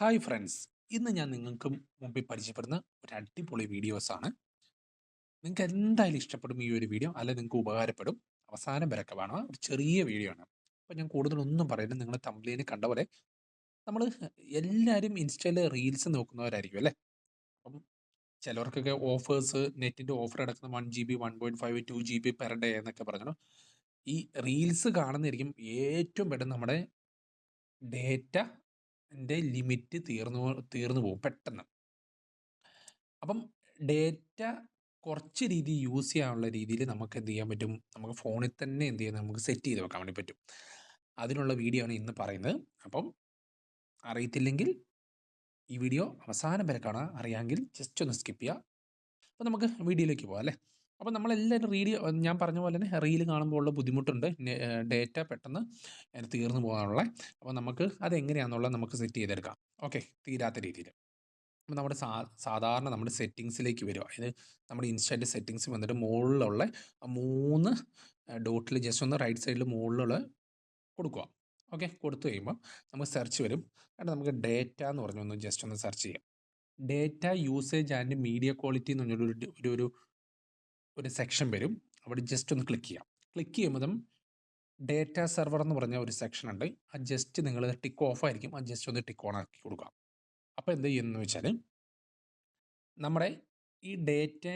Hi friends, ഇന്ന് ഞാൻ നിങ്ങൾക്ക് മുമ്പിൽ പരിചയപ്പെടുന്ന ഒരു അടിപൊളി വീഡിയോസാണ്. നിങ്ങൾക്ക് എന്തായാലും ഇഷ്ടപ്പെടും ഈ ഒരു വീഡിയോ, അല്ലെ നിങ്ങൾക്ക് ഉപകാരപ്പെടും. അവസാനം വരെ കാണുക. ഒരു ചെറിയ വീഡിയോ ആണ്. അപ്പോൾ ഞാൻ കൂടുതലൊന്നും പറയുന്നത്, നിങ്ങൾ തമ്പ്ലൈനിൽ കണ്ട പോലെ നമ്മൾ എല്ലാവരും ഇൻസ്റ്റയിൽ റീൽസ് നോക്കുന്നവരായിരിക്കും അല്ലേ. അപ്പം ചിലവർക്കൊക്കെ ഓഫേഴ്സ്, നെറ്റിൻ്റെ ഓഫർ കിടക്കുന്ന 1 GB 1.5 2 GB പെർ ഡേ എന്നൊക്കെ പറഞ്ഞു. ഈ റീൽസ് കാണുന്നതായിരിക്കും ഏറ്റവും പെട്ടെന്ന് നമ്മുടെ ഡേറ്റൻ്റെ ലിമിറ്റ് തീർന്നു പോകും പെട്ടെന്ന്. അപ്പം ഡേറ്റ കുറച്ച് രീതി യൂസ് ചെയ്യാനുള്ള രീതിയിൽ നമുക്ക് എന്ത് ചെയ്യാൻ പറ്റും, നമുക്ക് ഫോണിൽ തന്നെ എന്ത് ചെയ്യാൻ നമുക്ക് സെറ്റ് ചെയ്ത് വെക്കാൻ വേണ്ടി പറ്റും. അതിനുള്ള വീഡിയോ ആണ് ഇന്ന് പറയുന്നത്. അപ്പം അറിയത്തില്ലെങ്കിൽ ഈ വീഡിയോ അവസാനം വരെ കാണുക, അറിയാമെങ്കിൽ ജസ്റ്റ് ഒന്ന് സ്കിപ്പ് ചെയ്യുക. അപ്പോൾ നമുക്ക് വീഡിയോയിലേക്ക് പോകാം അല്ലേ. അപ്പോൾ നമ്മളെല്ലാവരും ഞാൻ പറഞ്ഞ പോലെ തന്നെ റീൽ കാണുമ്പോൾ ഉള്ള ബുദ്ധിമുട്ടുണ്ട്, ഡേറ്റ പെട്ടെന്ന് തീർന്നു പോകാനുള്ള. അപ്പോൾ നമുക്ക് അതെങ്ങനെയാണെന്നുള്ളത് നമുക്ക് സെറ്റ് ചെയ്തെടുക്കാം. ഓക്കെ, തീരാത്ത രീതിയിൽ. അപ്പോൾ നമ്മുടെ സാധാരണ നമ്മുടെ സെറ്റിങ്സിലേക്ക് വരിക. അതായത് നമ്മുടെ ഇൻസ്റ്റൻ്റെ സെറ്റിങ്സ് വന്നിട്ട് മുകളിലുള്ള ആ 3 ഡോട്ടിൽ ജസ്റ്റ് ഒന്ന് റൈറ്റ് സൈഡിൽ മുകളിലുള്ള കൊടുക്കുക. ഓക്കെ, കൊടുത്തു കഴിയുമ്പോൾ നമുക്ക് സെർച്ച് വരും. എന്നിട്ട് നമുക്ക് ഡേറ്റ എന്ന് പറഞ്ഞൊന്ന് ജസ്റ്റ് ഒന്ന് സെർച്ച് ചെയ്യാം. Data usage and media quality എന്ന് പറഞ്ഞൊരു ഒരു ഒരു ഒരു സെക്ഷൻ വരും. അവിടെ ജസ്റ്റ് ഒന്ന് ക്ലിക്ക് ചെയ്യാം. ക്ലിക്ക് ചെയ്യുമ്പോഴും ഡേറ്റ സെർവർ എന്ന് പറഞ്ഞ ഒരു സെക്ഷൻ ഉണ്ട്. ആ ജസ്റ്റ് നിങ്ങൾ ടിക്ക് ഓഫ് ആയിരിക്കും, ആ ജസ്റ്റ് ഒന്ന് ടിക്ക് ഓൺ ആക്കി കൊടുക്കുക. അപ്പോൾ എന്ത് ചെയ്യുന്നു വെച്ചാൽ, നമ്മുടെ ഈ ഡേറ്റ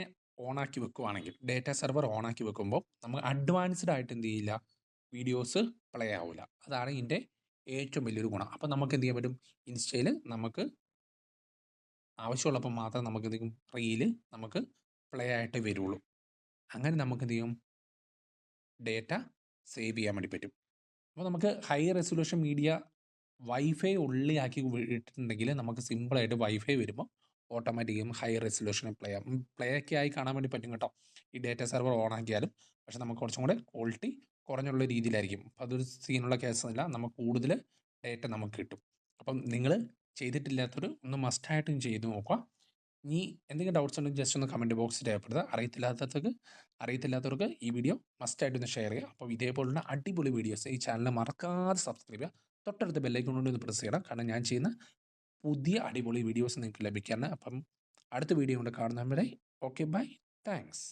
ഓണാക്കി വെക്കുകയാണെങ്കിൽ, ഡേറ്റ സെർവർ ഓണാക്കി വെക്കുമ്പോൾ നമ്മൾ അഡ്വാൻസ്ഡ് ആയിട്ട് എന്ത് ചെയ്യില്ല, വീഡിയോസ് പ്ലേ ആവില്ല. അതാണ് ഇതിൻ്റെ ഏറ്റവും വലിയൊരു ഗുണം. അപ്പം നമുക്ക് എന്ത് ചെയ്യാൻ പറ്റും, ഇൻസ്റ്റയിൽ നമുക്ക് ആവശ്യമുള്ളപ്പോൾ മാത്രം നമുക്ക് എന്ത് ചെയ്യും, റീല് നമുക്ക് പ്ലേ ആയിട്ട് വരുള്ളൂ. അങ്ങനെ നമുക്ക് എന്ത് ചെയ്യും, ഡേറ്റ സേവ് ചെയ്യാൻ വേണ്ടി പറ്റും. അപ്പോൾ നമുക്ക് ഹൈ റെസൊല്യൂഷൻ മീഡിയ വൈഫൈ ഉള്ളിലാക്കി ഇട്ടിട്ടുണ്ടെങ്കിൽ നമുക്ക് സിമ്പിളായിട്ട് വൈഫൈ വരുമ്പോൾ ഓട്ടോമാറ്റിക്കും ഹൈ റെസൊല്യൂഷൻ പ്ലേ ഒക്കെ ആയി കാണാൻ വേണ്ടി പറ്റും കേട്ടോ, ഈ ഡേറ്റ സെർവർ ഓൺ ആക്കിയാലും. പക്ഷെ നമുക്ക് കുറച്ചും കൂടെ ക്വാളിറ്റി കുറഞ്ഞുള്ള രീതിയിലായിരിക്കും. അപ്പോൾ അതൊരു സീനുള്ള കേസൊന്നുമില്ല, നമുക്ക് കൂടുതൽ ഡേറ്റ നമുക്ക് കിട്ടും. അപ്പം നിങ്ങൾ ചെയ്തിട്ടില്ലാത്തൊരു ഒന്ന് മസ്റ്റായിട്ടും ചെയ്ത് നോക്കുക. ഇനി എന്തെങ്കിലും ഡൗട്ട്സ് ഉണ്ടെങ്കിൽ ജസ്റ്റ് ഒന്ന് കമൻറ്റ് ബോക്സിൽ രേഖപ്പെടുത്തുക. അറിയത്തില്ലാത്തവർക്ക് ഈ വീഡിയോ മസ്റ്റായിട്ടൊന്ന് ഷെയർ ചെയ്യുക. അപ്പോൾ ഇതേപോലുള്ള അടിപൊളി വീഡിയോസ് ഈ ചാനൽ മറക്കാതെ സബ്സ്ക്രൈബ് ചെയ്യുക. തൊട്ടടുത്ത് ബെല്ലൈക്കൺ കൊണ്ട് ഒന്ന് പ്രസ് ചെയ്യണം, കാരണം ഞാൻ ചെയ്യുന്ന പുതിയ അടിപൊളി വീഡിയോസ് നിങ്ങൾക്ക് ലഭിക്കാനാണ്. അപ്പം അടുത്ത വീഡിയോ കൊണ്ട് കാണുന്നവരെ ഓക്കെ, ബൈ, താങ്ക്സ്.